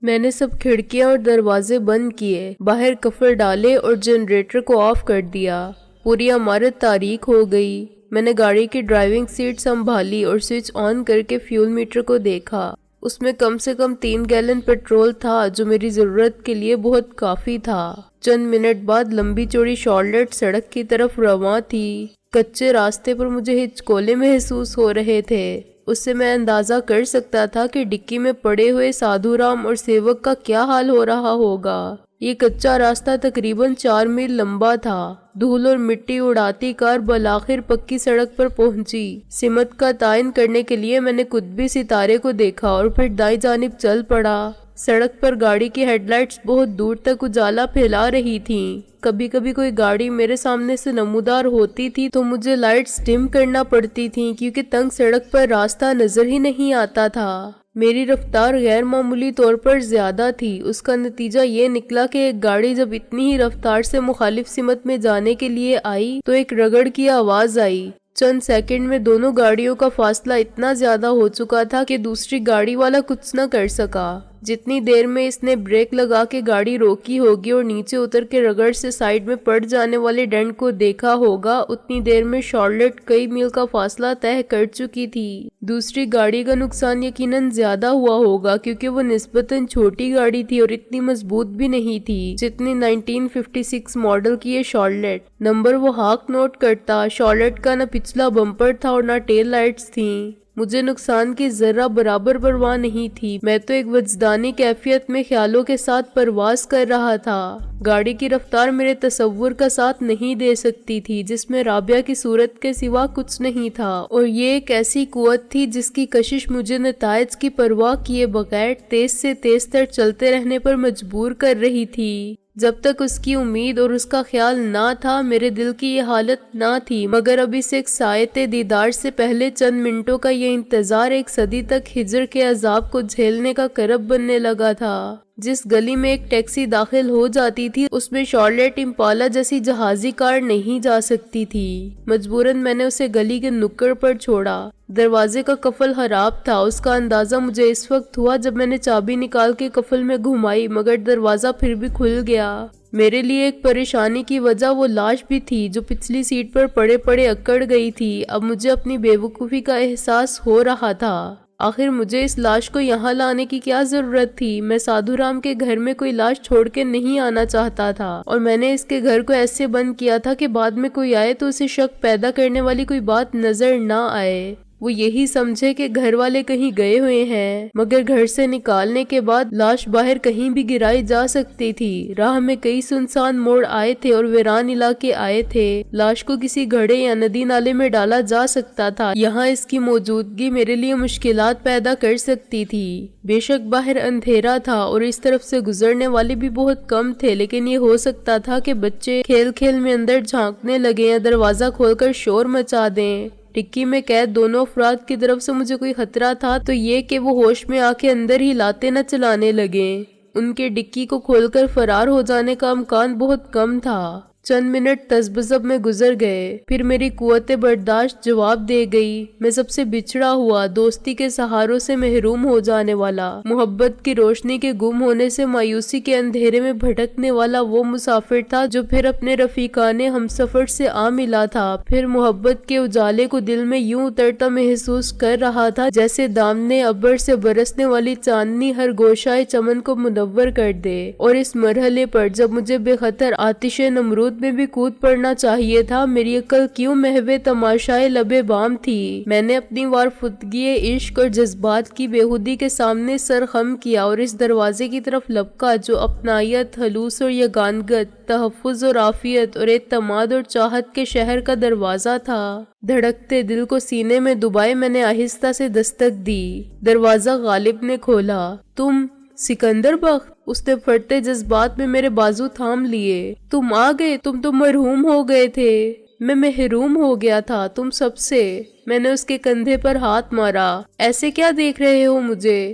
میں نے سب کھڑکیاں اور دروازے بند کیے، باہر کفر ڈالے اور جنریٹر کو آف کر دیا۔ پوری عمارت تاریک ہو گئی۔ میں نے گاڑی کی ڈرائیونگ سیٹ سنبھالی اور سوئچ آن کر کے فیول میٹر کو دیکھا۔ اس میں کم سے کم 3 گیلن پیٹرول تھا، جو میری ضرورت کے لیے بہت کافی تھا۔ چند منٹ بعد لمبی چوڑی شارلٹ سڑک کی طرف رواں تھی۔ کچے راستے پر مجھے ہچکولے محسوس ہو رہے تھے۔ اس سے میں اندازہ کر سکتا تھا کہ ڈکی میں پڑے ہوئے سادھو رام اور سیوک کا کیا حال ہو رہا ہوگا۔ یہ کچا راستہ تقریباً 4 میل لمبا تھا۔ دھول اور مٹی اڑاتی کار بالآخر پکی سڑک پر پہنچی۔ سمت کا تعین کرنے کے لیے میں نے قطبی ستارے کو دیکھا اور پھر دائیں جانب چل پڑا۔ سڑک پر گاڑی کی ہیڈ لائٹس بہت دور تک اجالا پھیلا رہی تھیں۔ کبھی کبھی کوئی گاڑی میرے سامنے سے نمودار ہوتی تھی تو مجھے لائٹس ڈم کرنا پڑتی تھیں، کیونکہ تنگ سڑک پر راستہ نظر ہی نہیں آتا تھا۔ میری رفتار غیر معمولی طور پر زیادہ تھی۔ اس کا نتیجہ یہ نکلا کہ ایک گاڑی جب اتنی ہی رفتار سے مخالف سمت میں جانے کے لیے آئی تو ایک رگڑ کی آواز آئی۔ چند سیکنڈ میں دونوں گاڑیوں کا فاصلہ اتنا زیادہ ہو چکا تھا کہ دوسری گاڑی والا کچھ نہ کر سکا۔ جتنی دیر میں اس نے بریک لگا کے گاڑی روکی ہوگی اور نیچے اتر کے رگڑ سے سائیڈ میں پڑ جانے والے ڈنڈ کو دیکھا ہوگا، اتنی دیر میں شارلٹ کئی میل کا فاصلہ طے کر چکی تھی۔ دوسری گاڑی کا نقصان یقیناً زیادہ ہوا ہوگا، کیونکہ وہ نسبتاً چھوٹی گاڑی تھی اور اتنی مضبوط بھی نہیں تھی جتنی 1956 ماڈل کی یہ شارلٹ۔ نمبر وہ ہاک نوٹ کرتا۔ شارلٹ کا نہ پچھلا بمپر تھا اور نہ ٹیل لائٹس تھیں۔ مجھے نقصان کی ذرہ برابر پرواہ نہیں تھی۔ میں تو ایک وجدانی کیفیت میں خیالوں کے ساتھ پرواز کر رہا تھا۔ گاڑی کی رفتار میرے تصور کا ساتھ نہیں دے سکتی تھی، جس میں رابعہ کی صورت کے سوا کچھ نہیں تھا، اور یہ ایک ایسی قوت تھی جس کی کشش مجھے نتائج کی پرواہ کیے بغیر تیز سے تیز تر چلتے رہنے پر مجبور کر رہی تھی۔ جب تک اس کی امید اور اس کا خیال نہ تھا، میرے دل کی یہ حالت نہ تھی، مگر اب اس ایک ساعت دیدار سے پہلے چند منٹوں کا یہ انتظار ایک صدی تک ہجر کے عذاب کو جھیلنے کا کرب بننے لگا تھا۔ جس گلی میں ایک ٹیکسی داخل ہو جاتی تھی، اس میں شارلٹ امپالا جیسی جہازی کار نہیں جا سکتی تھی۔ مجبوراً میں نے اسے گلی کے نکڑ پر چھوڑا۔ دروازے کا قفل خراب تھا۔ اس کا اندازہ مجھے اس وقت ہوا جب میں نے چابی نکال کے قفل میں گھمائی، مگر دروازہ پھر بھی کھل گیا۔ میرے لیے ایک پریشانی کی وجہ وہ لاش بھی تھی جو پچھلی سیٹ پر پڑے پڑے اکڑ گئی تھی۔ اب مجھے اپنی بے وقوفی کا احساس ہو رہا تھا۔ آخر مجھے اس لاش کو یہاں لانے کی کیا ضرورت تھی؟ میں سادھو رام کے گھر میں کوئی لاش چھوڑ کے نہیں آنا چاہتا تھا، اور میں نے اس کے گھر کو ایسے بند کیا تھا کہ بعد میں کوئی آئے تو اسے شک پیدا کرنے والی کوئی بات نظر نہ آئے۔ وہ یہی سمجھے کہ گھر والے کہیں گئے ہوئے ہیں، مگر گھر سے نکالنے کے بعد لاش باہر کہیں بھی گرائی جا سکتی تھی۔ راہ میں کئی سنسان موڑ آئے تھے اور ویران علاقے آئے تھے۔ لاش کو کسی گھڑے یا ندی نالے میں ڈالا جا سکتا تھا۔ یہاں اس کی موجودگی میرے لیے مشکلات پیدا کر سکتی تھی۔ بے شک باہر اندھیرا تھا اور اس طرف سے گزرنے والے بھی بہت کم تھے، لیکن یہ ہو سکتا تھا کہ بچے کھیل کھیل میں اندر جھانکنے لگے یا دروازہ کھول کر شور مچا دیں۔ ٹکی میں قید دونوں افراد کی طرف سے مجھے کوئی خطرہ تھا تو یہ کہ وہ ہوش میں آ کے اندر ہی لاتے نہ چلانے لگیں۔ ان کے ڈکی کو کھول کر فرار ہو جانے کا امکان بہت کم تھا۔ چند منٹ تذبذب میں گزر گئے، پھر میری قوت برداشت جواب دے گئی۔ میں سب سے بچھڑا ہوا، دوستی کے سہاروں سے محروم ہو جانے والا، محبت کی روشنی کے گم ہونے سے مایوسی کے اندھیرے میں بھٹکنے والا وہ مسافر تھا جو پھر اپنے رفیقان ہمسفر سے آ ملا تھا۔ پھر محبت کے اجالے کو دل میں یوں اترتا محسوس کر رہا تھا جیسے دامنے ابر سے برسنے والی چاندنی ہر گوشائے چمن کو منور کر دے۔ اور اس مرحلے پر جب مجھے بے خطر آتش نمرود میں بھی کود پڑنا چاہیے تھا، میری عقل کیوں محو تماشائے لبے بام تھی؟ میں نے اپنی وارفتگی عشق اور جذبات کی بےہودی کے سامنے سر خم کیا اور اس دروازے کی طرف لپکا جو اپنائیت، خلوص اور یگانگت، تحفظ اور عافیت اور اعتماد اور چاہت کے شہر کا دروازہ تھا۔ دھڑکتے دل کو سینے میں دبائے میں نے آہستہ سے دستک دی۔ دروازہ غالب نے کھولا۔ تم سکندر بخت؟ اس نے پھٹتے جذبات میں میرے بازو تھام لیے۔ تم آ گئے؟ تم تو مرحوم ہو گئے تھے۔ میں محروم ہو گیا تھا تم سب سے۔ میں نے اس کے کندھے پر ہاتھ مارا۔ ایسے کیا دیکھ رہے ہو مجھے؟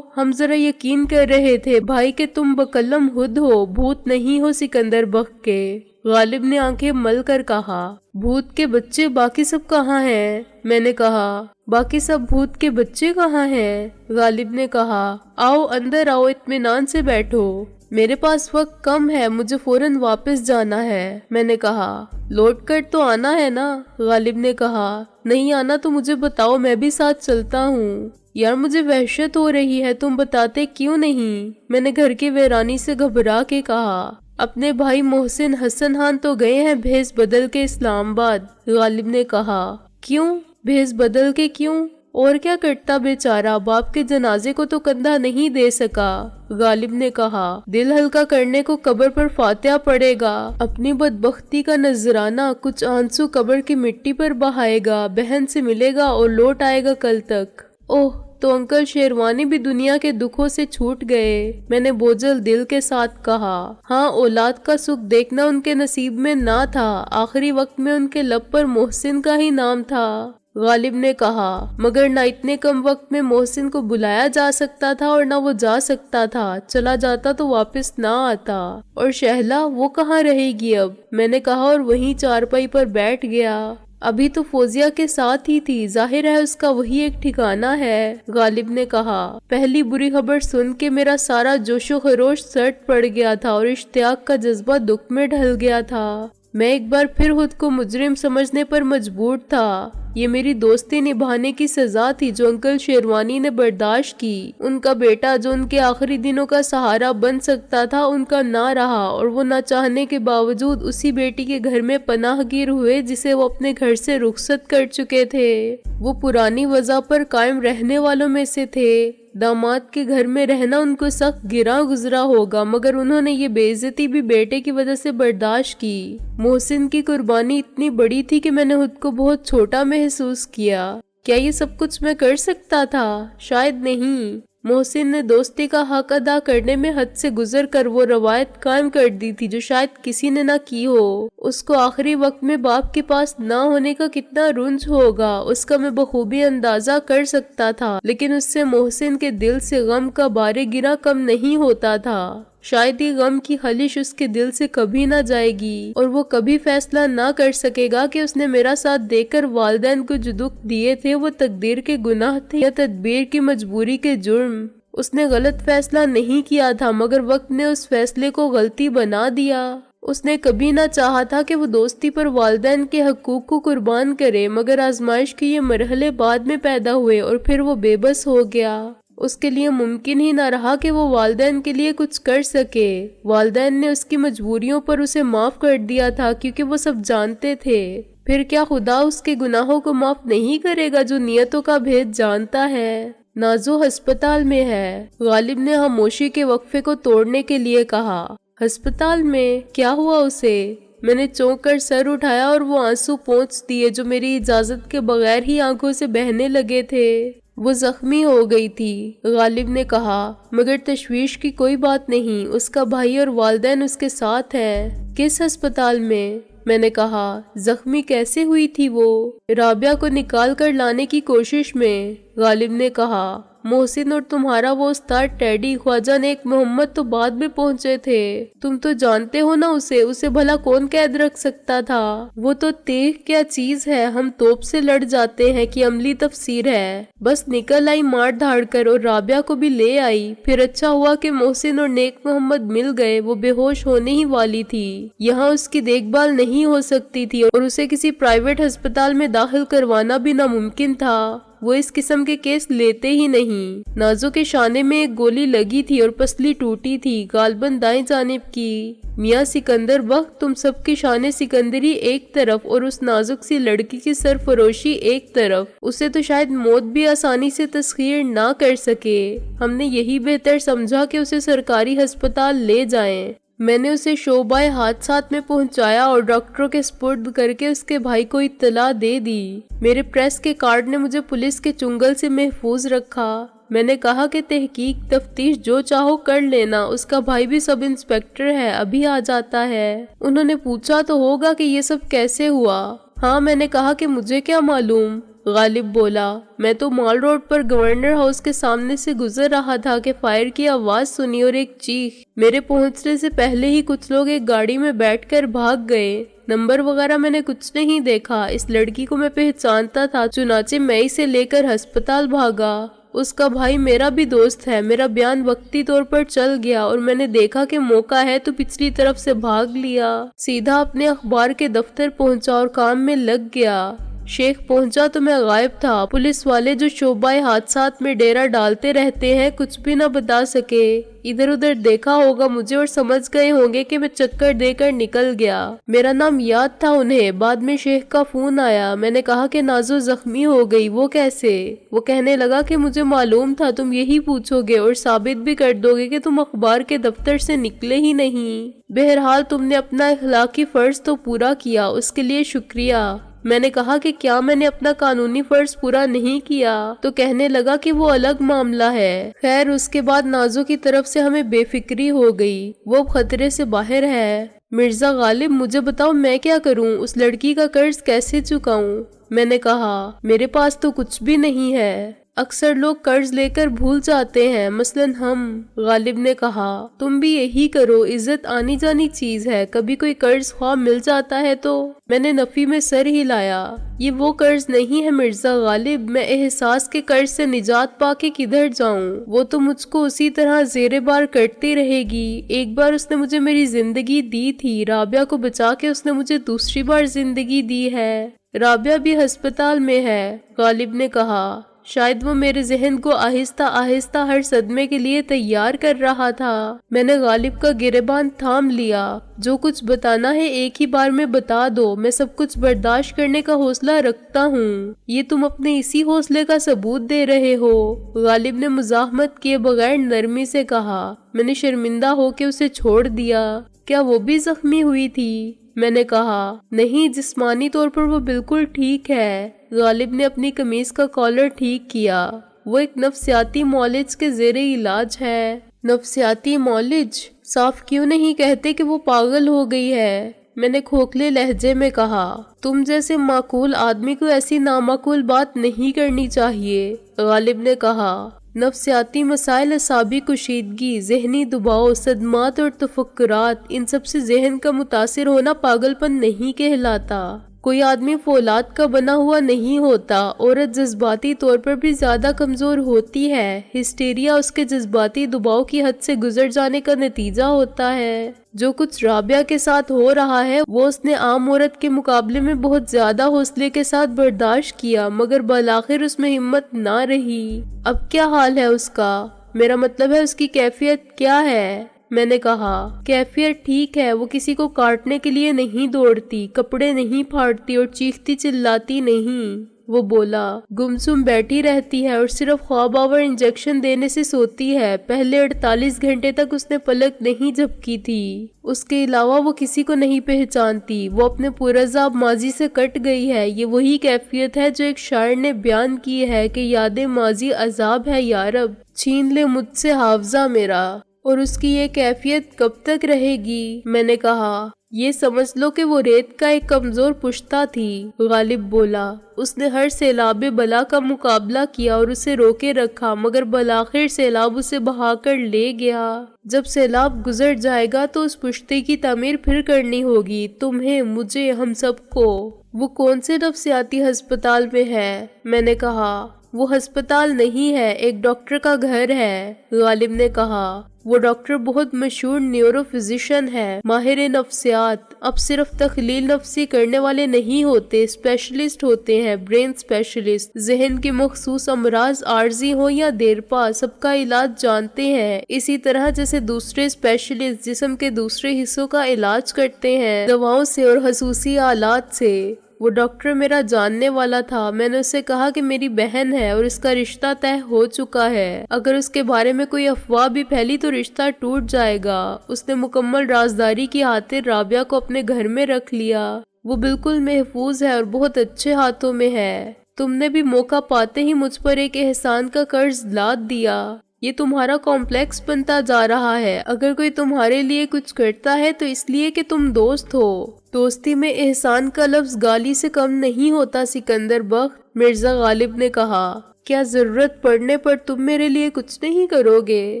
ہم ذرا یقین کر رہے تھے بھائی کہ تم بکلم خود ہو، بھوت نہیں ہو سکندر بخت کے۔ غالب نے آنکھیں مل کر کہا، بھوت کے بچے باقی سب کہاں ہیں؟ میں نے کہا، باقی سب بھوت کے بچے کہاں ہیں؟ غالب نے کہا، آؤ اندر آؤ، اطمینان سے بیٹھو، میرے پاس وقت کم ہے، مجھے فوراً واپس جانا ہے۔ میں نے کہا، لوٹ کر تو آنا ہے نا؟ غالب نے کہا، نہیں آنا تو مجھے بتاؤ، میں بھی ساتھ چلتا ہوں۔ یار مجھے وحشت ہو رہی ہے، تم بتاتے کیوں نہیں؟ میں نے گھر کی ویرانی سے گھبرا کے کہا۔ اپنے بھائی محسن حسن خان تو گئے ہیں بھیس بدل کے اسلام آباد۔ غالب نے کہا، کیوں؟ بھیس بدل کے کیوں؟ اور کیا کرتا بیچارہ، باپ کے جنازے کو تو کندھا نہیں دے سکا۔ غالب نے کہا، دل ہلکا کرنے کو قبر پر فاتحہ پڑے گا، اپنی بدبختی کا نذرانہ کچھ آنسو قبر کی مٹی پر بہائے گا، بہن سے ملے گا اور لوٹ آئے گا کل تک۔ اوہ، تو انکل شیروانی بھی دنیا کے دکھوں سے چھوٹ گئے؟ میں نے بوجھل دل کے ساتھ کہا۔ ہاں، اولاد کا سکھ دیکھنا ان کے نصیب میں نہ تھا، آخری وقت میں ان کے لب پر محسن کا ہی نام تھا۔ غالب نے کہا، مگر نہ اتنے کم وقت میں محسن کو بلایا جا سکتا تھا اور نہ وہ جا سکتا تھا، چلا جاتا تو واپس نہ آتا۔ اور شہلا، وہ کہاں رہے گی اب؟ میں نے کہا اور وہیں چارپائی پر بیٹھ گیا۔ ابھی تو فوزیہ کے ساتھ ہی تھی، ظاہر ہے اس کا وہی ایک ٹھکانہ ہے۔ غالب نے کہا، پہلی بری خبر سن کے میرا سارا جوش و خروش سرد پڑ گیا تھا اور اشتیاق کا جذبہ دکھ میں ڈھل گیا تھا۔ میں ایک بار پھر خود کو مجرم سمجھنے پر مجبور تھا۔ یہ میری دوستی نبھانے کی سزا تھی جو انکل شیروانی نے برداشت کی۔ ان کا بیٹا جو ان کے آخری دنوں کا سہارا بن سکتا تھا، ان کا نہ رہا، اور وہ نہ چاہنے کے باوجود اسی بیٹی کے گھر میں پناہ گیر ہوئے جسے وہ اپنے گھر سے رخصت کر چکے تھے۔ وہ پرانی وضع پر قائم رہنے والوں میں سے تھے۔ داماد کے گھر میں رہنا ان کو سخت گراں گزرا ہوگا، مگر انہوں نے یہ بے عزتی بھی بیٹے کی وجہ سے برداشت کی۔ محسن کی قربانی اتنی بڑی تھی کہ میں نے خود کو بہت چھوٹا محسوس کیا۔ کیا یہ سب کچھ میں کر سکتا تھا؟ شاید نہیں۔ محسن نے دوستی کا حق ادا کرنے میں حد سے گزر کر وہ روایت قائم کر دی تھی جو شاید کسی نے نہ کی ہو۔ اس کو آخری وقت میں باپ کے پاس نہ ہونے کا کتنا رنج ہوگا، اس کا میں بخوبی اندازہ کر سکتا تھا، لیکن اس سے محسن کے دل سے غم کا بار گرا کم نہیں ہوتا تھا۔ شاید یہ غم کی خلش اس کے دل سے کبھی نہ جائے گی، اور وہ کبھی فیصلہ نہ کر سکے گا کہ اس نے میرا ساتھ دے کر والدین کو جو دکھ دیے تھے وہ تقدیر کے گناہ تھے یا تدبیر کی مجبوری کے جرم۔ اس نے غلط فیصلہ نہیں کیا تھا، مگر وقت نے اس فیصلے کو غلطی بنا دیا۔ اس نے کبھی نہ چاہا تھا کہ وہ دوستی پر والدین کے حقوق کو قربان کرے، مگر آزمائش کے یہ مرحلے بعد میں پیدا ہوئے اور پھر وہ بے بس ہو گیا۔ اس کے لیے ممکن ہی نہ رہا کہ وہ والدین کے لیے کچھ کر سکے۔ والدین نے اس کی مجبوریوں پر اسے معاف کر دیا تھا کیونکہ وہ سب جانتے تھے۔ پھر کیا خدا اس کے گناہوں کو معاف نہیں کرے گا جو نیتوں کا بھید جانتا ہے؟ نازو ہسپتال میں ہے۔ غالب نے خاموشی کے وقفے کو توڑنے کے لیے کہا، ہسپتال میں؟ کیا ہوا اسے؟ میں نے چونک کر سر اٹھایا اور وہ آنسو پونچھ دیے جو میری اجازت کے بغیر ہی آنکھوں سے بہنے لگے تھے۔ وہ زخمی ہو گئی تھی، غالب نے کہا، مگر تشویش کی کوئی بات نہیں، اس کا بھائی اور والدین اس کے ساتھ ہیں۔ کس ہسپتال میں؟ میں نے کہا، زخمی کیسے ہوئی تھی وہ؟ رابعہ کو نکال کر لانے کی کوشش میں۔ غالب نے کہا، محسن اور تمہارا وہ استاد ٹیڈی خواجہ نیک محمد تو بعد میں پہنچے تھے، تم تو جانتے ہو نا اسے بھلا کون قید رکھ سکتا تھا؟ وہ تو تیغ کیا چیز ہے، ہم توپ سے لڑ جاتے ہیں کہ عملی تفسیر ہے۔ بس نکل آئی مار دھاڑ کر اور رابعہ کو بھی لے آئی۔ پھر اچھا ہوا کہ محسن اور نیک محمد مل گئے، وہ بے ہوش ہونے ہی والی تھی، یہاں اس کی دیکھ بھال نہیں ہو سکتی تھی اور اسے کسی پرائیویٹ ہسپتال میں داخل کروانا بھی ناممکن تھا۔ وہ اس قسم کے کیس لیتے ہی نہیں۔ نازو کے شانے میں ایک گولی لگی تھی اور پسلی ٹوٹی تھی، غالباً دائیں جانب کی۔ میاں سکندر بخت، تم سب کی شان سکندری ایک طرف اور اس نازک سی لڑکی کی سرفروشی ایک طرف، اسے تو شاید موت بھی آسانی سے تسخیر نہ کر سکے۔ ہم نے یہی بہتر سمجھا کہ اسے سرکاری ہسپتال لے جائیں۔ میں نے اسے شعبہ حادثات میں پہنچایا اور ڈاکٹروں کے سپرد کر کے اس کے بھائی کو اطلاع دے دی۔ میرے پریس کے کارڈ نے مجھے پولیس کے چنگل سے محفوظ رکھا۔ میں نے کہا کہ تحقیق تفتیش جو چاہو کر لینا، اس کا بھائی بھی سب انسپیکٹر ہے، ابھی آ جاتا ہے۔ انہوں نے پوچھا تو ہوگا کہ یہ سب کیسے ہوا؟ ہاں، میں نے کہا کہ مجھے کیا معلوم۔ غالب بولا، میں تو مال روڈ پر گورنر ہاؤس کے سامنے سے گزر رہا تھا کہ فائر کی آواز سنی اور ایک چیخ۔ میرے پہنچنے سے پہلے ہی کچھ لوگ ایک گاڑی میں بیٹھ کر بھاگ گئے۔ نمبر وغیرہ میں نے کچھ نہیں دیکھا۔ اس لڑکی کو میں پہچانتا تھا، چنانچہ میں اسے لے کر ہسپتال بھاگا۔ اس کا بھائی میرا بھی دوست ہے۔ میرا بیان وقتی طور پر چل گیا اور میں نے دیکھا کہ موقع ہے تو پچھلی طرف سے بھاگ لیا، سیدھا اپنے اخبار کے دفتر پہنچا اور کام میں لگ گیا۔ شیخ پہنچا تو میں غائب تھا۔ پولیس والے جو شعبہ حادثات میں ڈیرا ڈالتے رہتے ہیں کچھ بھی نہ بتا سکے۔ ادھر ادھر دیکھا ہوگا مجھے اور سمجھ گئے ہوں گے کہ میں چکر دے کر نکل گیا۔ میرا نام یاد تھا انہیں۔ بعد میں شیخ کا فون آیا۔ میں نے کہا کہ نازو زخمی ہو گئی۔ وہ کیسے؟ وہ کہنے لگا کہ مجھے معلوم تھا تم یہی پوچھو گے اور ثابت بھی کر دو گے کہ تم اخبار کے دفتر سے نکلے ہی نہیں۔ بہرحال تم نے اپنا اخلاقی فرض تو پورا کیا، اس کے لیے شکریہ۔ میں نے کہا کہ کیا میں نے اپنا قانونی فرض پورا نہیں کیا؟ تو کہنے لگا کہ وہ الگ معاملہ ہے۔ خیر اس کے بعد نازو کی طرف سے ہمیں بے فکری ہو گئی۔ وہ اب خطرے سے باہر ہے۔ مرزا غالب مجھے بتاؤ میں کیا کروں؟ اس لڑکی کا قرض کیسے چکاؤں؟ میں نے کہا میرے پاس تو کچھ بھی نہیں ہے۔ اکثر لوگ قرض لے کر بھول جاتے ہیں، مثلاً ہم۔ غالب نے کہا تم بھی یہی کرو، عزت آنی جانی چیز ہے، کبھی کوئی قرض خواہ مل جاتا ہے تو۔ میں نے نفی میں سر ہلایا۔ یہ وہ قرض نہیں ہے مرزا غالب، میں احساس کے قرض سے نجات پا کے کدھر جاؤں؟ وہ تو مجھ کو اسی طرح زیر بار کرتی رہے گی۔ ایک بار اس نے مجھے میری زندگی دی تھی، رابعہ کو بچا کے اس نے مجھے دوسری بار زندگی دی ہے۔ رابعہ بھی ہسپتال میں ہے، غالب نے کہا۔ شاید وہ میرے ذہن کو آہستہ آہستہ ہر صدمے کے لیے تیار کر رہا تھا۔ میں نے غالب کا گریبان تھام لیا۔ جو کچھ بتانا ہے ایک ہی بار میں بتا دو، میں سب کچھ برداشت کرنے کا حوصلہ رکھتا ہوں۔ یہ تم اپنے اسی حوصلے کا ثبوت دے رہے ہو؟ غالب نے مزاحمت کیے بغیر نرمی سے کہا۔ میں نے شرمندہ ہو کے اسے چھوڑ دیا۔ کیا وہ بھی زخمی ہوئی تھی؟ میں نے کہا نہیں، جسمانی طور پر وہ بالکل ٹھیک ہے۔ غالب نے اپنی قمیض کا کالر ٹھیک کیا۔ وہ ایک نفسیاتی معالج کے زیر علاج ہے۔ نفسیاتی معالج؟ صاف کیوں نہیں کہتے کہ وہ پاگل ہو گئی ہے؟ میں نے کھوکھلے لہجے میں کہا۔ تم جیسے معقول آدمی کو ایسی نامعقول بات نہیں کرنی چاہیے، غالب نے کہا۔ نفسیاتی مسائل اعصابی کشیدگی، ذہنی دباؤ، صدمات اور تفکرات، ان سب سے ذہن کا متاثر ہونا پاگل پن نہیں کہلاتا۔ کوئی آدمی فولاد کا بنا ہوا نہیں ہوتا۔ عورت جذباتی طور پر بھی زیادہ کمزور ہوتی ہے۔ ہسٹیریا اس کے جذباتی دباؤ کی حد سے گزر جانے کا نتیجہ ہوتا ہے۔ جو کچھ رابعہ کے ساتھ ہو رہا ہے وہ اس نے عام عورت کے مقابلے میں بہت زیادہ حوصلے کے ساتھ برداشت کیا، مگر بالآخر اس میں ہمت نہ رہی۔ اب کیا حال ہے اس کا؟ میرا مطلب ہے اس کی کیفیت کیا ہے؟ میں نے کہا کیفیت ٹھیک ہے، وہ کسی کو کاٹنے کے لیے نہیں دوڑتی، کپڑے نہیں پھاڑتی اور چیختی چلاتی نہیں۔ وہ بولا گمسم بیٹھی رہتی ہے اور صرف خواب آور انجیکشن دینے سے سوتی ہے۔ پہلے 48 گھنٹے تک اس نے پلک نہیں جھپکی تھی۔ اس کے علاوہ وہ کسی کو نہیں پہچانتی۔ وہ اپنے پرعذاب ماضی سے کٹ گئی ہے۔ یہ وہی کیفیت ہے جو ایک شاعر نے بیان کی ہے کہ یاد ماضی عذاب ہے یارب، چھین لے مجھ سے حافظہ میرا۔ اور اس کی یہ کیفیت کب تک رہے گی؟ میں نے کہا یہ سمجھ لو کہ وہ ریت کا ایک کمزور پشتہ تھی۔ غالب بولا اس نے ہر سیلاب بلا کا مقابلہ کیا اور اسے روکے رکھا، مگر بالآخر سیلاب اسے بہا کر لے گیا۔ جب سیلاب گزر جائے گا تو اس پشتے کی تعمیر پھر کرنی ہوگی، تمہیں، مجھے، ہم سب کو۔ وہ کون سے نفسیاتی ہسپتال میں ہے؟ میں نے کہا وہ ہسپتال نہیں ہے، ایک ڈاکٹر کا گھر ہے۔ غالب نے کہا وہ ڈاکٹر بہت مشہور نیورو فزیشین ہے، ماہر نفسیات۔ اب صرف تخلیل نفسی کرنے والے نہیں ہوتے، اسپیشلسٹ ہوتے ہیں، برین اسپیشلسٹ۔ ذہن کے مخصوص امراض عارضی ہو یا دیرپا سب کا علاج جانتے ہیں، اسی طرح جیسے دوسرے اسپیشلسٹ جسم کے دوسرے حصوں کا علاج کرتے ہیں، دواؤں سے اور خصوصی آلات سے۔ وہ ڈاکٹر میرا جاننے والا تھا۔ میں نے اسے کہا کہ میری بہن ہے اور اس کا رشتہ طے ہو چکا ہے، اگر اس کے بارے میں کوئی افواہ بھی پھیلی تو رشتہ ٹوٹ جائے گا۔ اس نے مکمل رازداری کی خاطر رابعہ کو اپنے گھر میں رکھ لیا۔ وہ بالکل محفوظ ہے اور بہت اچھے ہاتھوں میں ہے۔ تم نے بھی موقع پاتے ہی مجھ پر ایک احسان کا قرض لاد دیا۔ یہ تمہارا کمپلیکس بنتا جا رہا ہے۔ اگر کوئی تمہارے لیے کچھ کرتا ہے تو اس لیے کہ تم دوست ہو۔ دوستی میں احسان کا لفظ گالی سے کم نہیں ہوتا سکندر بخت، مرزا غالب نے کہا۔ کیا ضرورت پڑنے پر تم میرے لیے کچھ نہیں کرو گے؟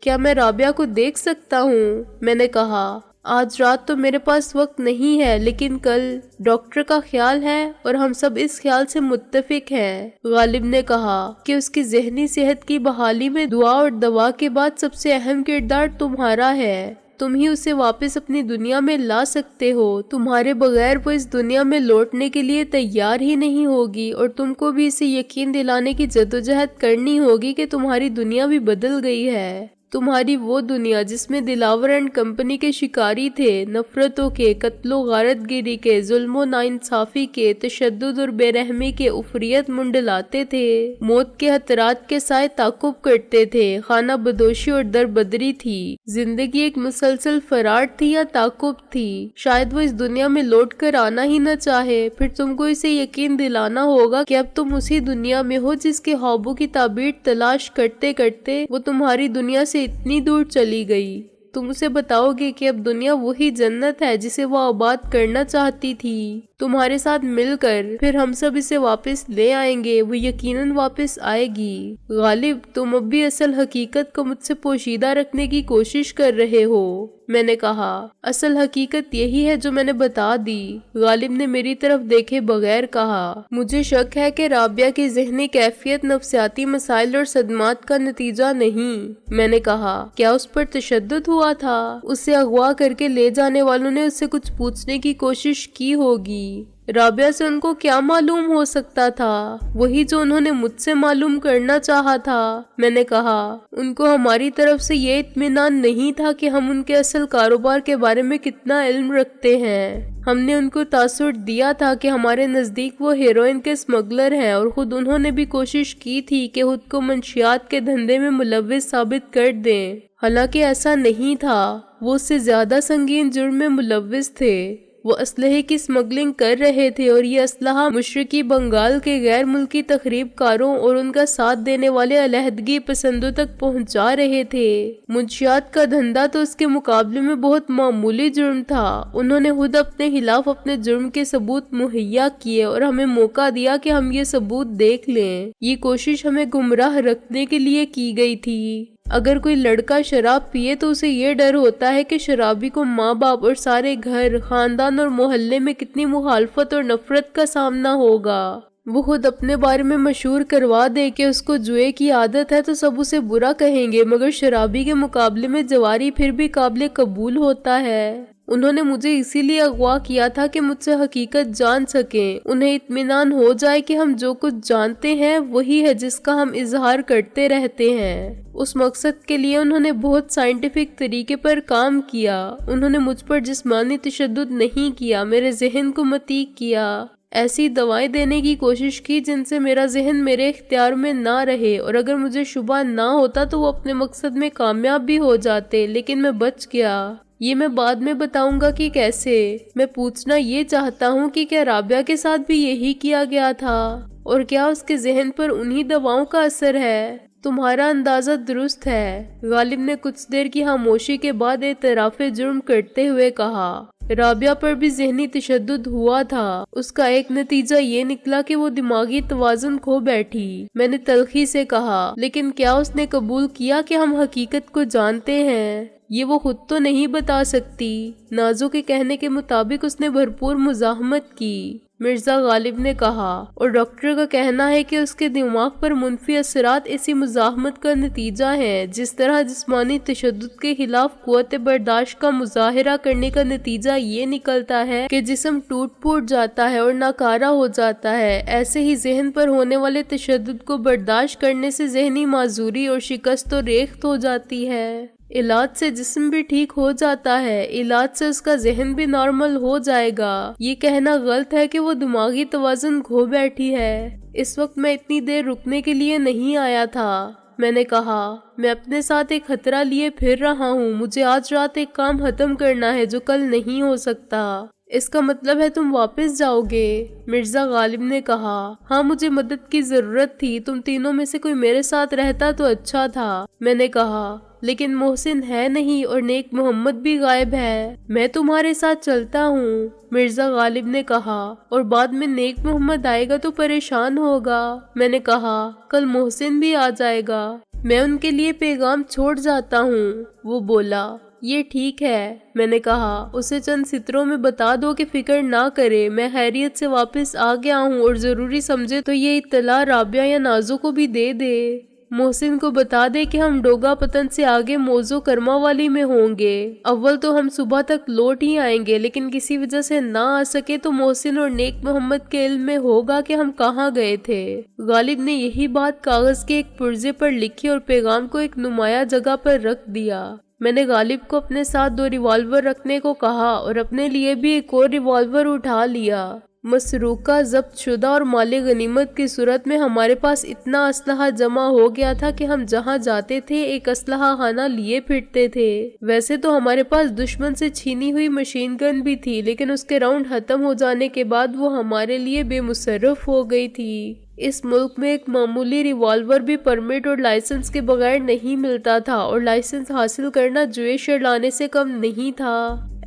کیا میں رابعہ کو دیکھ سکتا ہوں؟ میں نے کہا۔ آج رات تو میرے پاس وقت نہیں ہے، لیکن کل ڈاکٹر کا خیال ہے اور ہم سب اس خیال سے متفق ہیں۔ غالب نے کہا کہ اس کی ذہنی صحت کی بحالی میں دعا اور دوا کے بعد سب سے اہم کردار تمہارا ہے۔ تم ہی اسے واپس اپنی دنیا میں لا سکتے ہو۔ تمہارے بغیر وہ اس دنیا میں لوٹنے کے لیے تیار ہی نہیں ہوگی، اور تم کو بھی اسے یقین دلانے کی جدوجہد کرنی ہوگی کہ تمہاری دنیا بھی بدل گئی ہے۔ تمہاری وہ دنیا جس میں دلاور اینڈ کمپنی کے شکاری تھے، نفرتوں کے، قتل و غارت گیری کے، ظلم و ناانصافی کے، تشدد اور بے رحمی کے عفریت منڈلاتے تھے، موت کے خطرات کے سائے تعاقب کرتے تھے، خانہ بدوشی اور دربدری تھی، زندگی ایک مسلسل فرار تھی یا تعاقب تھی۔ شاید وہ اس دنیا میں لوٹ کر آنا ہی نہ چاہے، پھر تم کو اسے یقین دلانا ہوگا کہ اب تم اسی دنیا میں ہو جس کے خوابوں کی تعبیر تلاش کرتے کرتے وہ تمہاری دنیا سے اتنی دور چلی گئی۔ تم اسے بتاؤ گے کہ اب دنیا وہی جنت ہے جسے وہ آباد کرنا چاہتی تھی، تمہارے ساتھ مل کر۔ پھر ہم سب اسے واپس لے آئیں گے، وہ یقیناً واپس آئے گی۔ غالب، تم اب بھی اصل حقیقت کو مجھ سے پوشیدہ رکھنے کی کوشش کر رہے ہو، میں نے کہا۔ اصل حقیقت یہی ہے جو میں نے بتا دی، غالب نے میری طرف دیکھے بغیر کہا۔ مجھے شک ہے کہ رابعہ کی ذہنی کیفیت نفسیاتی مسائل اور صدمات کا نتیجہ نہیں، میں نے کہا۔ کیا اس پر تشدد ہوا تھا؟ اسے اغوا کر کے لے جانے والوں نے اس سے کچھ پوچھنے کی کوشش کی ہوگی۔ رابعہ سے ان کو کیا معلوم ہو سکتا تھا؟ وہی جو انہوں نے مجھ سے معلوم کرنا چاہا تھا، میں نے کہا۔ ان کو ہماری طرف سے یہ اطمینان نہیں تھا کہ ہم ان کے اصل کاروبار کے بارے میں کتنا علم رکھتے ہیں۔ ہم نے ان کو تاثر دیا تھا کہ ہمارے نزدیک وہ ہیروئن کے اسمگلر ہیں، اور خود انہوں نے بھی کوشش کی تھی کہ خود کو منشیات کے دھندے میں ملوث ثابت کر دیں، حالانکہ ایسا نہیں تھا۔ وہ اس سے زیادہ سنگین جرم میں ملوث تھے۔ وہ اسلحے کی اسمگلنگ کر رہے تھے، اور یہ اسلحہ مشرقی بنگال کے غیر ملکی تخریب کاروں اور ان کا ساتھ دینے والے علیحدگی پسندوں تک پہنچا رہے تھے۔ منشیات کا دھندا تو اس کے مقابلے میں بہت معمولی جرم تھا۔ انہوں نے خود اپنے خلاف اپنے جرم کے ثبوت مہیا کیے اور ہمیں موقع دیا کہ ہم یہ ثبوت دیکھ لیں۔ یہ کوشش ہمیں گمراہ رکھنے کے لیے کی گئی تھی۔ اگر کوئی لڑکا شراب پیے تو اسے یہ ڈر ہوتا ہے کہ شرابی کو ماں باپ اور سارے گھر، خاندان اور محلے میں کتنی مخالفت اور نفرت کا سامنا ہوگا۔ وہ خود اپنے بارے میں مشہور کروا دے کہ اس کو جوئے کی عادت ہے تو سب اسے برا کہیں گے، مگر شرابی کے مقابلے میں جواری پھر بھی قابل قبول ہوتا ہے۔ انہوں نے مجھے اسی لیے اغوا کیا تھا کہ مجھ سے حقیقت جان سکیں، انہیں اطمینان ہو جائے کہ ہم جو کچھ جانتے ہیں وہی ہے جس کا ہم اظہار کرتے رہتے ہیں۔ اس مقصد کے لیے انہوں نے بہت سائنٹیفک طریقے پر کام کیا۔ انہوں نے مجھ پر جسمانی تشدد نہیں کیا، میرے ذہن کو متیع کیا، ایسی دوائیں دینے کی کوشش کی جن سے میرا ذہن میرے اختیار میں نہ رہے، اور اگر مجھے شبہ نہ ہوتا تو وہ اپنے مقصد میں کامیاب بھی ہو جاتے، لیکن میں بچ گیا۔ یہ میں بعد میں بتاؤں گا کہ کیسے۔ میں پوچھنا یہ چاہتا ہوں کہ کیا رابعہ کے ساتھ بھی یہی کیا گیا تھا، اور کیا اس کے ذہن پر انہی دواؤں کا اثر ہے؟ تمہارا اندازہ درست ہے، غالب نے کچھ دیر کی خاموشی کے بعد اعتراف جرم کرتے ہوئے کہا۔ رابعہ پر بھی ذہنی تشدد ہوا تھا۔ اس کا ایک نتیجہ یہ نکلا کہ وہ دماغی توازن کھو بیٹھی۔ میں نے تلخی سے کہا، لیکن کیا اس نے قبول کیا کہ ہم حقیقت کو جانتے ہیں؟ یہ وہ خود تو نہیں بتا سکتی۔ نازو کے کہنے کے مطابق اس نے بھرپور مزاحمت کی، مرزا غالب نے کہا، اور ڈاکٹر کا کہنا ہے کہ اس کے دماغ پر منفی اثرات اسی مزاحمت کا نتیجہ ہیں۔ جس طرح جسمانی تشدد کے خلاف قوت برداشت کا مظاہرہ کرنے کا نتیجہ یہ نکلتا ہے کہ جسم ٹوٹ پھوٹ جاتا ہے اور ناکارہ ہو جاتا ہے، ایسے ہی ذہن پر ہونے والے تشدد کو برداشت کرنے سے ذہنی معذوری اور شکست و ریخت ہو جاتی ہے۔ علاج سے جسم بھی ٹھیک ہو جاتا ہے، علاج سے اس کا ذہن بھی نارمل ہو جائے گا۔ یہ کہنا غلط ہے کہ وہ دماغی توازن کھو بیٹھی ہے۔ اس وقت میں اتنی دیر رکنے کے لیے نہیں آیا تھا، میں نے کہا۔ میں اپنے ساتھ ایک خطرہ لیے پھر رہا ہوں۔ مجھے آج رات ایک کام ختم کرنا ہے جو کل نہیں ہو سکتا۔ اس کا مطلب ہے تم واپس جاؤ گے؟ مرزا غالب نے کہا ہاں مجھے مدد کی ضرورت تھی، تم تینوں میں سے کوئی میرے ساتھ رہتا تو اچھا تھا۔ میں نے کہا لیکن محسن ہے نہیں اور نیک محمد بھی غائب ہے، میں تمہارے ساتھ چلتا ہوں۔ مرزا غالب نے کہا اور بعد میں نیک محمد آئے گا تو پریشان ہوگا۔ میں نے کہا کل محسن بھی آ جائے گا، میں ان کے لیے پیغام چھوڑ جاتا ہوں۔ وہ بولا یہ ٹھیک ہے۔ میں نے کہا اسے چند سطروں میں بتا دو کہ فکر نہ کرے، میں خیریت سے واپس آ گیا ہوں اور ضروری سمجھے تو یہ اطلاع رابعہ یا نازو کو بھی دے دے۔ محسن کو بتا دے کہ ہم ڈوگا پتن سے آگے موزو کرما والی میں ہوں گے۔ اول تو ہم صبح تک لوٹ ہی آئیں گے، لیکن کسی وجہ سے نہ آ سکے تو محسن اور نیک محمد کے علم میں ہوگا کہ ہم کہاں گئے تھے۔ غالب نے یہی بات کاغذ کے ایک پرزے پر لکھی اور پیغام کو ایک نمایاں جگہ پر رکھ دیا۔ میں نے غالب کو اپنے ساتھ 2 ریوالور رکھنے کو کہا اور اپنے لیے بھی ایک اور ریوالور اٹھا لیا۔ مسروقہ، ضبط شدہ اور مال غنیمت کی صورت میں ہمارے پاس اتنا اسلحہ جمع ہو گیا تھا کہ ہم جہاں جاتے تھے ایک اسلحہ خانہ لیے پھرتے تھے۔ ویسے تو ہمارے پاس دشمن سے چھینی ہوئی مشین گن بھی تھی، لیکن اس کے راؤنڈ ختم ہو جانے کے بعد وہ ہمارے لیے بے مصرف ہو گئی تھی۔ اس ملک میں ایک معمولی ریوالور بھی پرمٹ اور لائسنس کے بغیر نہیں ملتا تھا، اور لائسنس حاصل کرنا جوئے شرلانے سے کم نہیں تھا۔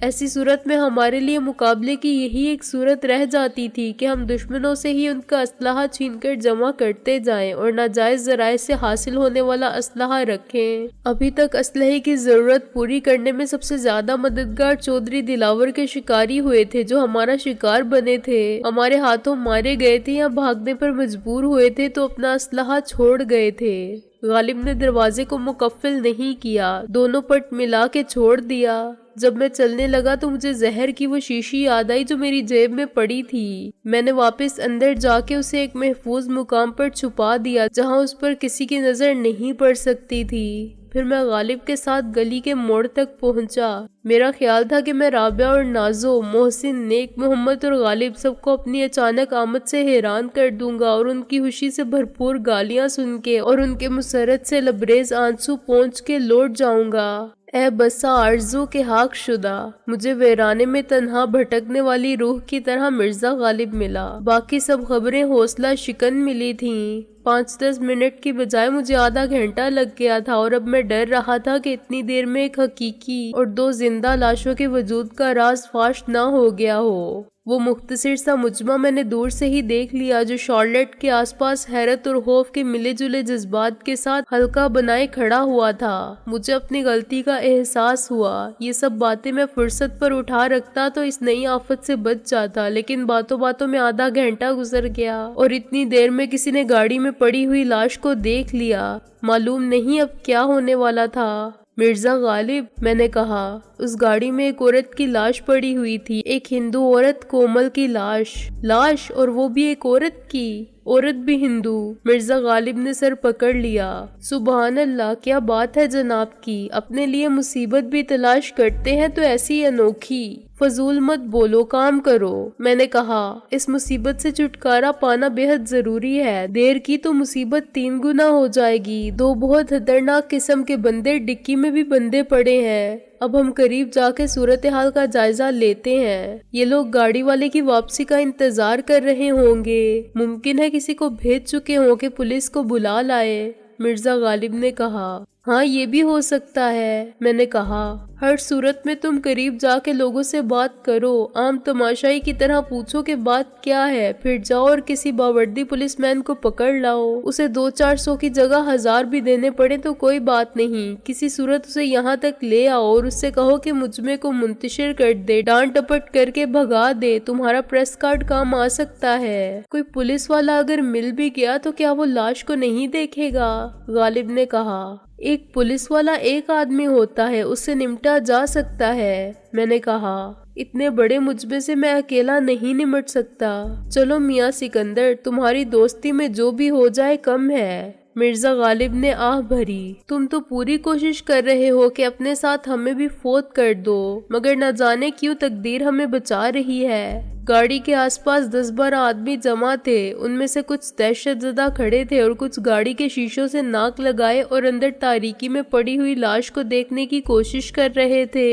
ایسی صورت میں ہمارے لیے مقابلے کی یہی ایک صورت رہ جاتی تھی کہ ہم دشمنوں سے ہی ان کا اسلحہ چھین کر جمع کرتے جائیں اور ناجائز ذرائع سے حاصل ہونے والا اسلحہ رکھیں۔ ابھی تک اسلحے کی ضرورت پوری کرنے میں سب سے زیادہ مددگار چودھری دلاور کے شکاری ہوئے تھے، جو ہمارا شکار بنے تھے، ہمارے ہاتھوں مارے گئے تھے یا بھاگنے پر مجبور ہوئے تھے تو اپنا اسلحہ چھوڑ گئے تھے۔ غالب نے دروازے کو مقفل نہیں کیا، دونوں پٹ ملا کے چھوڑ دیا۔ جب میں چلنے لگا تو مجھے زہر کی وہ شیشی یاد آئی جو میری جیب میں پڑی تھی۔ میں نے واپس اندر جا کے اسے ایک محفوظ مقام پر چھپا دیا جہاں اس پر کسی کی نظر نہیں پڑ سکتی تھی۔ پھر میں غالب کے ساتھ گلی کے موڑ تک پہنچا۔ میرا خیال تھا کہ میں رابعہ اور نازو، محسن، نیک محمد اور غالب سب کو اپنی اچانک آمد سے حیران کر دوں گا اور ان کی خوشی سے بھرپور گالیاں سن کے اور ان کے مسرت سے لبریز آنسو پہنچ کے لوٹ جاؤں گا۔ اے بسا آرزو کے حاک شدہ، مجھے ویرانے میں تنہا بھٹکنے والی روح کی طرح مرزا غالب ملا۔ باقی سب خبریں حوصلہ شکن ملی تھیں۔ 5-10 منٹ کی بجائے مجھے آدھا گھنٹہ لگ گیا تھا، اور اب میں ڈر رہا تھا کہ اتنی دیر میں ایک حقیقی اور 2 زندہ لاشوں کے وجود کا راز فاش نہ ہو گیا ہو۔ وہ مختصر سا مجمع میں نے دور سے ہی دیکھ لیا جو شارلٹ کے آس پاس حیرت اور خوف کے ملے جلے جذبات کے ساتھ حلقہ بنائے کھڑا ہوا تھا۔ مجھے اپنی غلطی کا احساس ہوا۔ یہ سب باتیں میں فرصت پر اٹھا رکھتا تو اس نئی آفت سے بچ جاتا، لیکن باتوں باتوں میں آدھا گھنٹہ گزر گیا اور اتنی دیر میں کسی نے گاڑی میں پڑی ہوئی لاش کو دیکھ لیا۔ معلوم نہیں اب کیا ہونے والا تھا۔ مرزا غالب، میں نے کہا، اس گاڑی میں ایک عورت کی لاش پڑی ہوئی تھی، ایک ہندو عورت کومل کی لاش، اور وہ بھی ایک عورت کی، عورت بھی ہندو۔ مرزا غالب نے سر پکڑ لیا۔ سبحان اللہ، کیا بات ہے جناب کی، اپنے لیے مصیبت بھی تلاش کرتے ہیں تو ایسی انوکھی۔ فضول مت بولو، کام کرو۔ میں نے کہا اس مصیبت سے چھٹکارا پانا بے حد ضروری ہے، دیر کی تو مصیبت 3 گنا ہو جائے گی۔ 2 بہت خطرناک قسم کے بندے ڈکی میں بھی بندے پڑے ہیں۔ اب ہم قریب جا کے صورتحال کا جائزہ لیتے ہیں۔ یہ لوگ گاڑی والے کی واپسی کا انتظار کر رہے ہوں گے، ممکن ہے کسی کو بھیج چکے ہوں کہ پولیس کو بلا لائے۔ مرزا غالب نے کہا ہاں یہ بھی ہو سکتا ہے۔ میں نے کہا ہر صورت میں تم قریب جا کے لوگوں سے بات کرو، عام تماشائی کی طرح پوچھو کہ بات کیا ہے، پھر جاؤ اور کسی باوردی پولیس مین کو پکڑ لاؤ۔ اسے 200-400 کی جگہ 1000 بھی دینے پڑے تو کوئی بات نہیں، کسی صورت اسے یہاں تک لے آؤ اور اس سے کہو کہ مجمع کو منتشر کر دے، ڈانٹ ٹپٹ کر کے بھگا دے، تمہارا پریس کارڈ کام آ سکتا ہے۔ کوئی پولیس والا اگر مل بھی گیا تو کیا وہ لاش کو نہیں دیکھے گا؟ غالب نے کہا ایک پولیس والا ایک آدمی ہوتا ہے، اس سے نمٹا جا سکتا ہے۔ میں نے کہا اتنے بڑے مجمع سے میں اکیلا نہیں نمٹ سکتا۔ چلو میاں سکندر، تمہاری دوستی میں جو بھی ہو جائے کم ہے۔ مرزا غالب نے آہ بھری، تم تو پوری کوشش کر رہے ہو کہ اپنے ساتھ ہمیں بھی فوت کر دو، مگر نہ جانے کیوں تقدیر ہمیں بچا رہی ہے۔ گاڑی کے آس پاس 10-12 آدمی جمع تھے، ان میں سے کچھ دہشت زدہ کھڑے تھے اور کچھ گاڑی کے شیشوں سے ناک لگائے اور اندر تاریکی میں پڑی ہوئی لاش کو دیکھنے کی کوشش کر رہے تھے۔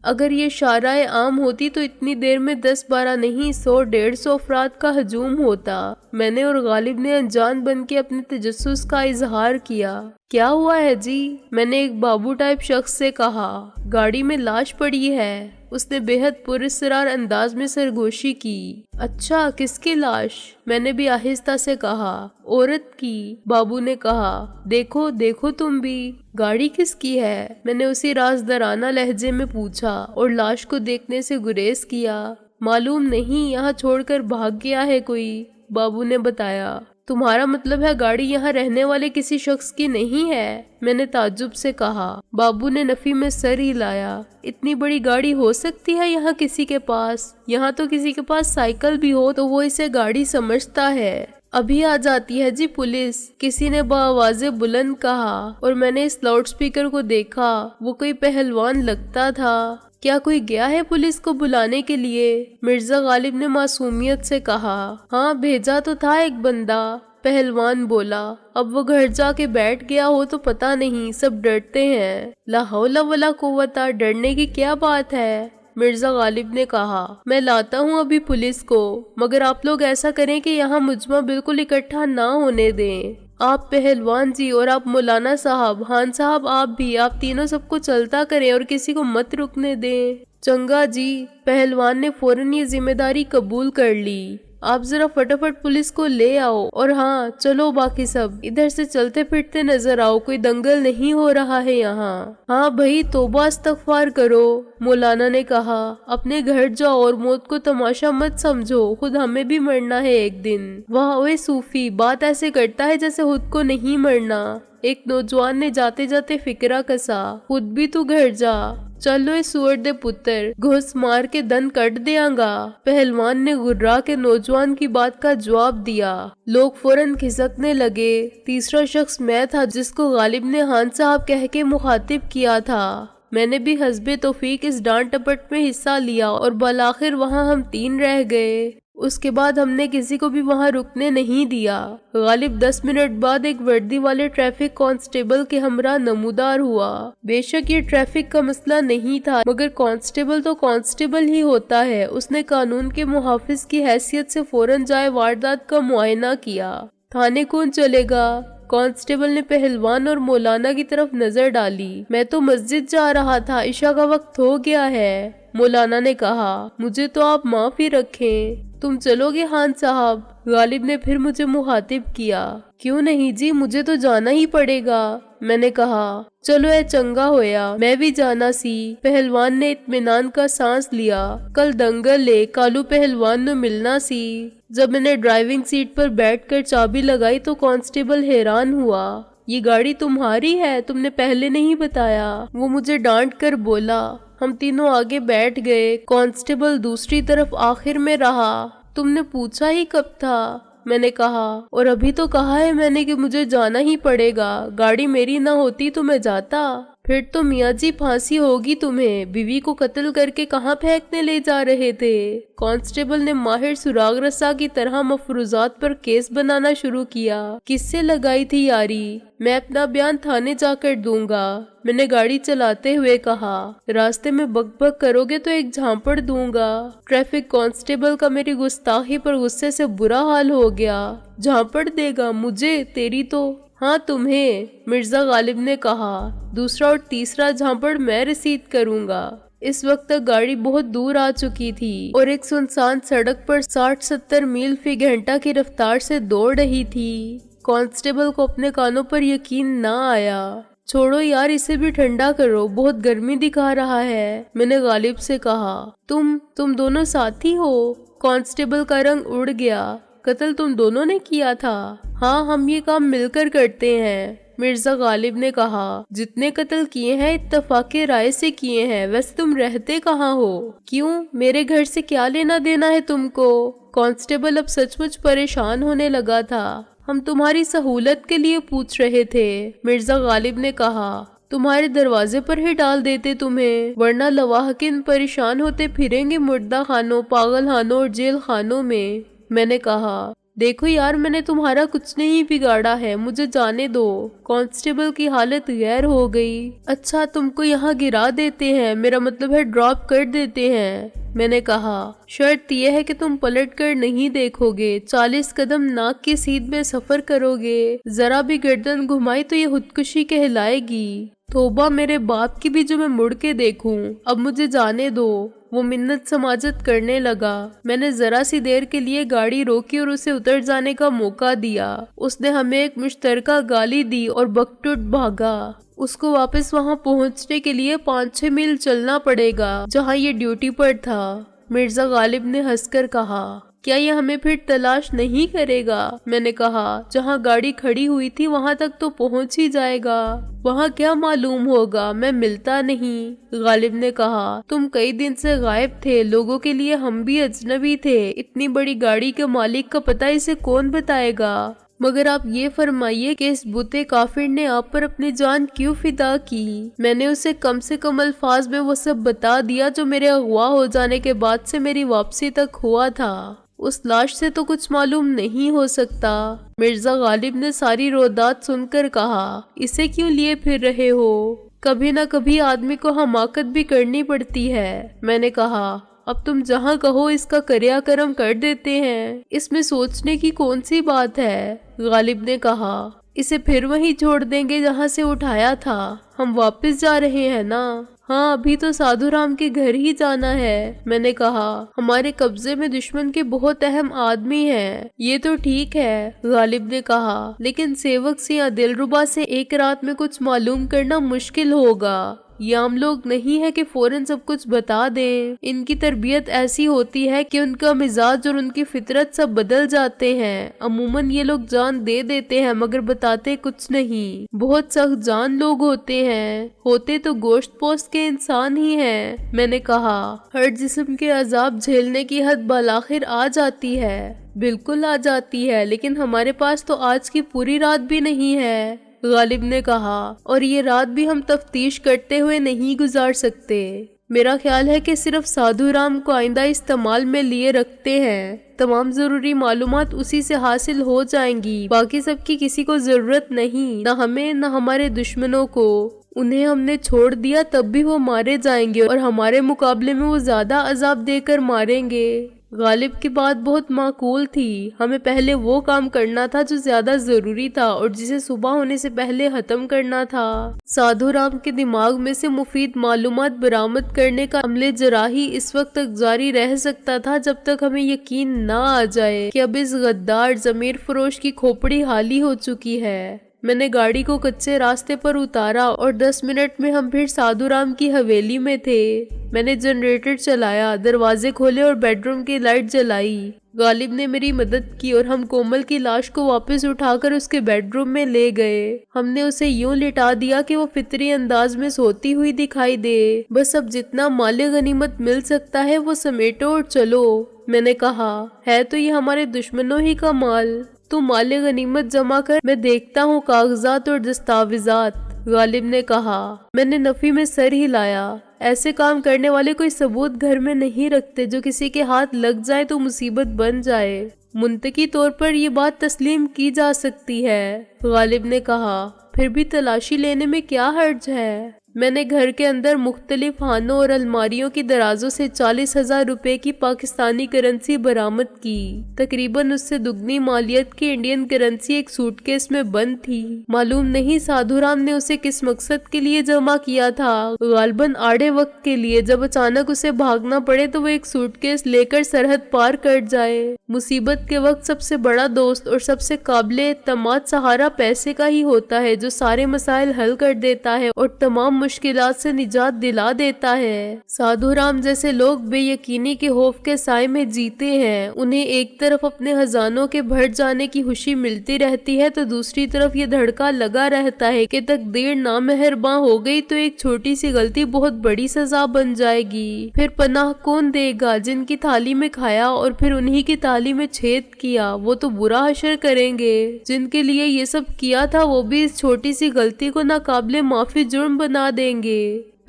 اگر یہ شارع عام ہوتی تو اتنی دیر میں 10-12 نہیں 100-150 افراد کا ہجوم ہوتا۔ میں نے اور غالب نے انجان بن کے اپنے تجسس کا اظہار کیا۔ کیا ہوا ہے جی؟ میں نے ایک بابو ٹائپ شخص سے کہا۔ گاڑی میں لاش پڑی ہے۔ اس نے بے حد پراسرار انداز میں سرگوشی کی۔ اچھا، کس کی لاش؟ میں نے بھی آہستہ سے کہا۔ عورت کی، بابو نے کہا۔ دیکھو دیکھو تم بھی، گاڑی کس کی ہے؟ میں نے اسی رازدارانہ لہجے میں پوچھا اور لاش کو دیکھنے سے گریز کیا۔ معلوم نہیں، یہاں چھوڑ کر بھاگ گیا ہے کوئی، بابو نے بتایا۔ تمہارا مطلب ہے گاڑی یہاں رہنے والے کسی شخص کی نہیں ہے؟ میں نے تعجب سے کہا۔ بابو نے نفی میں سر ہلایا۔ اتنی بڑی گاڑی ہو سکتی ہے یہاں کسی کے پاس؟ یہاں تو کسی کے پاس سائیکل بھی ہو تو وہ اسے گاڑی سمجھتا ہے۔ ابھی آ جاتی ہے جی پولیس، کسی نے بآواز بلند کہا، اور میں نے اس لاؤڈ سپیکر کو دیکھا۔ وہ کوئی پہلوان لگتا تھا۔ کیا کوئی گیا ہے پولیس کو بلانے کے لیے؟ مرزا غالب نے معصومیت سے کہا۔ ہاں، بھیجا تو تھا ایک بندہ، پہلوان بولا۔ اب وہ گھر جا کے بیٹھ گیا ہو تو پتہ نہیں، سب ڈرتے ہیں۔ لا حول ولا قوت، ڈرنے کی کیا بات ہے؟ مرزا غالب نے کہا۔ میں لاتا ہوں ابھی پولیس کو، مگر آپ لوگ ایسا کریں کہ یہاں مجمع بالکل اکٹھا نہ ہونے دیں۔ آپ پہلوان جی اور آپ مولانا صاحب، خان صاحب آپ بھی، آپ تینوں سب کو چلتا کریں اور کسی کو مت رکنے دیں۔ چنگا جی، پہلوان نے فوراً یہ ذمہ داری قبول کر لی۔ آپ ذرا فٹافٹ پولیس کو لے آؤ، اور ہاں چلو باقی سب ادھر سے چلتے پھرتے نظر آؤ، کوئی دنگل نہیں ہو رہا ہے یہاں۔ ہاں بھائی، توبہ استغفار کرو، مولانا نے کہا۔ اپنے گھر جاؤ اور موت کو تماشا مت سمجھو، خود ہمیں بھی مرنا ہے ایک دن۔ واہ اوے صوفی، بات ایسے کرتا ہے جیسے خود کو نہیں مرنا۔ ایک نوجوان نے جاتے جاتے فکرہ کسا۔ خود بھی تو گھر جا، چلو اے سور دے پتر، گھس مار کے دن کٹ دیاں گا، پہلوان نے غرا کے نوجوان کی بات کا جواب دیا۔ لوگ فوراً کھسکنے لگے۔ تیسرا شخص میں تھا جس کو غالب نے خان صاحب کہہ کے مخاطب کیا تھا۔ میں نے بھی حسب توفیق اس ڈانٹ ٹپٹ میں حصہ لیا اور بالآخر وہاں ہم 3 رہ گئے۔ اس کے بعد ہم نے کسی کو بھی وہاں رکنے نہیں دیا۔ غالب 10 منٹ بعد ایک وردی والے ٹریفک کانسٹیبل کے ہمراہ نمودار ہوا۔ بے شک یہ ٹریفک کا مسئلہ نہیں تھا، مگر کانسٹیبل تو کانسٹیبل ہی ہوتا ہے۔ اس نے قانون کے محافظ کی حیثیت سے فوراً جائے واردات کا معائنہ کیا۔ تھانے کون چلے گا؟ کانسٹیبل نے پہلوان اور مولانا کی طرف نظر ڈالی۔ میں تو مسجد جا رہا تھا، عشاء کا وقت ہو گیا ہے، مولانا نے کہا۔ مجھے تو آپ معاف ہی رکھیں، تم چلو گے خان صاحب؟ غالب نے پھر مجھے مخاطب کیا۔ کیوں نہیں جی، مجھے تو جانا ہی پڑے گا، میں نے کہا۔ چلو اے چنگا ہویا، میں بھی جانا سی۔ پہلوان نے اطمینان کا سانس لیا۔ کل دنگل لے کالو پہلوان نو ملنا سی۔ جب میں نے ڈرائیونگ سیٹ پر بیٹھ کر چابی لگائی تو کانسٹیبل حیران ہوا۔ یہ گاڑی تمہاری ہے؟ تم نے پہلے نہیں بتایا، وہ مجھے ڈانٹ کر بولا۔ ہم تینوں آگے بیٹھ گئے، کانسٹیبل دوسری طرف آخر میں رہا۔ تم نے پوچھا ہی کب تھا؟ میں نے کہا۔ اور ابھی تو کہا ہے میں نے کہ مجھے جانا ہی پڑے گا، گاڑی میری نہ ہوتی تو میں جاتا۔ پھر تو میاں جی پھانسی ہوگی تمہیں، بیوی کو قتل کر کے کہاں پھینکنے لے جا رہے تھے؟ کانسٹیبل نے ماہر سراغ رسا کی طرح مفروضات پر کیس بنانا شروع کیا۔ کس سے لگائی تھی یاری؟ میں اپنا بیان تھانے جا کر دوں گا، میں نے گاڑی چلاتے ہوئے کہا۔ راستے میں بک بک کرو گے تو ایک جھانپڑ دوں گا۔ ٹریفک کانسٹیبل کا میری گستاخی پر غصے سے برا حال ہو گیا۔ جھانپڑ دے گا مجھے؟ تیری تو ہاں تمہیں، مرزا غالب نے کہا۔ دوسرا اور تیسرا جھانپڑ میں رسید کروں گا۔ اس وقت تک گاڑی بہت دور آ چکی تھی اور ایک سنسان سڑک پر 60-70 میل فی گھنٹہ کی رفتار سے دوڑ رہی تھی۔ کانسٹیبل کو اپنے کانوں پر یقین نہ آیا۔ چھوڑو یار، اسے بھی ٹھنڈا کرو، بہت گرمی دکھا رہا ہے، میں نے غالب سے کہا۔ تم دونوں ساتھی ہو؟ کانسٹیبل کا رنگ اڑ گیا۔ قتل تم دونوں نے کیا تھا؟ ہاں، ہم یہ کام مل کر کرتے ہیں، مرزا غالب نے کہا۔ جتنے قتل کیے ہیں اتفاق رائے سے کیے ہیں، ویسے تم رہتے کہاں ہو؟ کیوں، میرے گھر سے کیا لینا دینا ہے تم کو؟ کانسٹیبل اب سچ مچ پریشان ہونے لگا تھا۔ ہم تمہاری سہولت کے لیے پوچھ رہے تھے، مرزا غالب نے کہا۔ تمہارے دروازے پر ہی ڈال دیتے تمہیں، ورنہ لواحقین پریشان ہوتے پھریں گے مردہ خانوں، پاگل خانوں اور جیل خانوں میں، میں نے کہا۔ دیکھو یار میں نے تمہارا کچھ نہیں بگاڑا ہے، مجھے جانے دو۔ کانسٹیبل کی حالت غیر ہو گئی۔ اچھا تم کو یہاں گرا دیتے ہیں، میرا مطلب ہے ڈراپ کر دیتے ہیں۔ میں نے کہا شرط یہ ہے کہ تم پلٹ کر نہیں دیکھو گے، 40 قدم ناک کی سیدھ میں سفر کرو گے، ذرا بھی گردن گھمائی تو یہ خودکشی کہلائے گی۔ توبہ میرے باپ کی بھی جو میں مڑ کے دیکھوں، اب مجھے جانے دو۔ وہ منت سماجت کرنے لگا۔ میں نے ذرا سی دیر کے لیے گاڑی روکی اور اسے اتر جانے کا موقع دیا۔ اس نے ہمیں ایک مشترکہ گالی دی اور بکٹوٹ بھاگا۔ اس کو واپس وہاں پہنچنے کے لیے 5-6 میل چلنا پڑے گا جہاں یہ ڈیوٹی پر تھا۔ مرزا غالب نے ہنس کر کہا کیا یہ ہمیں پھر تلاش نہیں کرے گا؟ میں نے کہا جہاں گاڑی کھڑی ہوئی تھی وہاں تک تو پہنچ ہی جائے گا، وہاں کیا معلوم ہوگا میں ملتا نہیں۔ غالب نے کہا تم کئی دن سے غائب تھے، لوگوں کے لیے ہم بھی اجنبی تھے، اتنی بڑی گاڑی کے مالک کا پتہ اسے کون بتائے گا؟ مگر آپ یہ فرمائیے کہ اس بوتے کافر نے آپ پر اپنی جان کیوں فدا کی؟ میں نے اسے کم سے کم الفاظ میں وہ سب بتا دیا جو میرے اغوا ہو جانے کے بعد سے میری واپسی تک ہوا تھا۔ اس لاش سے تو کچھ معلوم نہیں ہو سکتا۔ مرزا غالب نے ساری رودات سن کر کہا اسے کیوں لیے پھر رہے ہو؟ کبھی نہ کبھی آدمی کو حماقت بھی کرنی پڑتی ہے۔ میں نے کہا اب تم جہاں کہو اس کا کریا کرم کر دیتے ہیں، اس میں سوچنے کی کون سی بات ہے؟ غالب نے کہا اسے پھر وہیں چھوڑ دیں گے جہاں سے اٹھایا تھا، ہم واپس جا رہے ہیں نا؟ ہاں ابھی تو سادھو رام کے گھر ہی جانا ہے۔ میں نے کہا ہمارے قبضے میں دشمن کے بہت اہم آدمی ہیں۔ یہ تو ٹھیک ہے، غالب نے کہا، لیکن سیوک سے یا دلربا سے ایک رات میں کچھ معلوم کرنا مشکل ہوگا۔ یہ عام لوگ نہیں ہے کہ فوراً سب کچھ بتا دیں، ان کی تربیت ایسی ہوتی ہے کہ ان کا مزاج اور ان کی فطرت سب بدل جاتے ہیں۔ عموماً یہ لوگ جان دے دیتے ہیں مگر بتاتے کچھ نہیں، بہت سخت جان لوگ ہوتے ہیں، ہوتے تو گوشت پوست کے انسان ہی ہیں۔ میں نے کہا ہر جسم کے عذاب جھیلنے کی حد بالآخر آ جاتی ہے۔ بالکل آ جاتی ہے، لیکن ہمارے پاس تو آج کی پوری رات بھی نہیں ہے۔ غالب نے کہا اور یہ رات بھی ہم تفتیش کرتے ہوئے نہیں گزار سکتے۔ میرا خیال ہے کہ صرف سادھو رام کو آئندہ استعمال میں لیے رکھتے ہیں، تمام ضروری معلومات اسی سے حاصل ہو جائیں گی، باقی سب کی کسی کو ضرورت نہیں، نہ ہمیں نہ ہمارے دشمنوں کو۔ انہیں ہم نے چھوڑ دیا تب بھی وہ مارے جائیں گے اور ہمارے مقابلے میں وہ زیادہ عذاب دے کر ماریں گے۔ غالب کی بات بہت معقول تھی، ہمیں پہلے وہ کام کرنا تھا جو زیادہ ضروری تھا اور جسے صبح ہونے سے پہلے ختم کرنا تھا۔ سادھو رام کے دماغ میں سے مفید معلومات برآمد کرنے کا عمل جراحی اس وقت تک جاری رہ سکتا تھا جب تک ہمیں یقین نہ آ جائے کہ اب اس غدار ضمیر فروش کی کھوپڑی خالی ہو چکی ہے۔ میں نے گاڑی کو کچے راستے پر اتارا اور 10 منٹ میں ہم پھر سادھو رام کی حویلی میں تھے۔ میں نے جنریٹر چلایا، دروازے کھولے اور بیڈ روم کی لائٹ جلائی۔ غالب نے میری مدد کی اور ہم کومل کی لاش کو واپس اٹھا کر اس کے بیڈ روم میں لے گئے۔ ہم نے اسے یوں لٹا دیا کہ وہ فطری انداز میں سوتی ہوئی دکھائی دے۔ بس اب جتنا مال غنیمت مل سکتا ہے وہ سمیٹو اور چلو۔ میں نے کہا ہے تو یہ ہمارے دشمنوں ہی کا مال، تو مال غنیمت جمع کر، میں دیکھتا ہوں کاغذات اور دستاویزات۔ غالب نے کہا۔ میں نے نفی میں سر ہلایا۔ ایسے کام کرنے والے کوئی ثبوت گھر میں نہیں رکھتے، جو کسی کے ہاتھ لگ جائے تو مصیبت بن جائے۔ منطقی طور پر یہ بات تسلیم کی جا سکتی ہے، غالب نے کہا، پھر بھی تلاشی لینے میں کیا حرج ہے؟ میں نے گھر کے اندر مختلف خانوں اور الماریوں کی درازوں سے 40,000 روپے کی پاکستانی کرنسی برآمد کی۔ تقریباً اس سے دگنی مالیت کی انڈین کرنسی ایک سوٹ کیس میں بند تھی۔ معلوم نہیں سادھو رام نے اسے کس مقصد کے لیے جمع کیا تھا، غالباً آڑے وقت کے لیے، جب اچانک اسے بھاگنا پڑے تو وہ ایک سوٹ کیس لے کر سرحد پار کر جائے۔ مصیبت کے وقت سب سے بڑا دوست اور سب سے قابل اعتماد سہارا پیسے کا ہی ہوتا ہے، جو سارے مسائل حل کر دیتا ہے اور تمام مشکلات سے نجات دلا دیتا ہے۔ سادھو رام جیسے لوگ بے یقینی کے خوف کے سائے میں جیتے ہیں، انہیں ایک طرف اپنے خزانوں کے بھر جانے کی خوشی ملتی رہتی ہے تو دوسری طرف یہ دھڑکا لگا رہتا ہے کہ تقدیر نامہرباں ہو گئی تو ایک چھوٹی سی غلطی بہت بڑی سزا بن جائے گی۔ پھر پناہ کون دے گا؟ جن کی تھالی میں کھایا اور پھر انہی کی تھالی میں چھید کیا، وہ تو برا حشر کریں گے۔ جن کے لیے یہ سب کیا تھا وہ بھی اس چھوٹی سی غلطی کو ناقابل معافی جرم بنا دیں گے۔